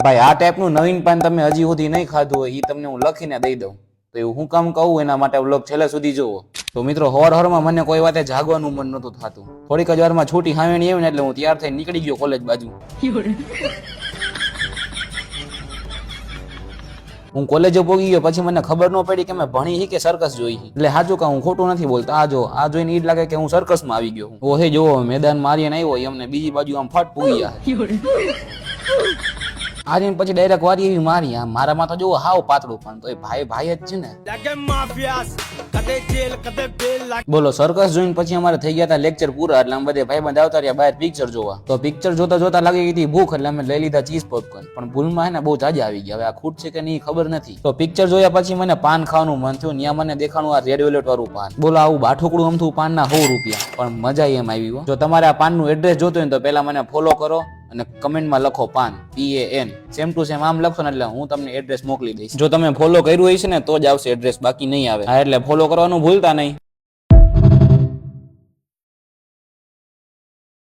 ભાઈ આ ટાઈપનું નવીન પાન તમે હજી સુધી નહીં ખાધું હોય એ તમને હું લખીને દઈ દઉં તો એવું હું કામ કહું એના માટે વ્લોગ છેલ્લે સુધી જોવો. તો મિત્રો હવારમાં મને કોઈ વાતે જાગવાનું મન નતું થતું. થોડીક જ વારમાં છૂટી હાવેણી આવી ને એટલે હું તૈયાર થઈને નીકળી ગયો કોલેજ બાજુ. હું કોલેજો પોગી ગયો પછી મને ખબર ન પડી કે મેં ભણી કે સર્કસ જોઈ. એટલે સાચું કહું હું ખોટું નથી બોલતો. આ જોઈને ઈ જ લાગે કે હું સર્કસમાં આવી ગયો. ઓહે જોવો મેદાન મારીને આવ્યો અમને બીજી બાજુ આમ ફટ પૂગી ગયા. આર્યન પછી ડાયરેક્ટ વારી એવી મારી. આમ મારામાં તો જોવો હાવ પાતળું પણ તો ભાઈ જ છે ને. બોલો સર્કસ જોઈને પછી અમારે થઈ ગયા હતા લેક્ચર પૂરા. એટલે અમે બધે ભાઈ બંધ આવતા રહ્યા બહાર પિક્ચર જોવા. તો પિક્ચર જોતા જોતા લાગી ગઈ હતી ભૂખ એટલે અમે લઈ લીધા ચીઝ પોપકોર્ન. પણ ભૂલમાં હે ને બહુ જાજા આવી ગયા. હવે આ ખૂટ છે કે નહીં ખબર નથી. તો પિક્ચર જોયા પછી મને પાન ખાવાનું મન થયું. ત્યાં મને દેખાણું આ રેડ વેલ્વેટ વાળું પાન. બોલો આવું બાઠુકડું અમથું પાન ના 100 રૂપિયા. પણ મજા એમ આવી. જો તમારે આ પાનનું એડ્રેસ જોતું હોય તો પેલા મને ફોલો કરો અને કમેન્ટમાં લખો પાન PAN સેમ ટુ સેમ આમ લખશો ને એટલે હું તમને એડ્રેસ મોકલી દઈશ. જો તમે ફોલો કર્યું હોય છે ને તો જ આવશે એડ્રેસ, બાકી નહીં આવે. હા એટલે ફોલો કરવાનું ભૂલતા નહીં.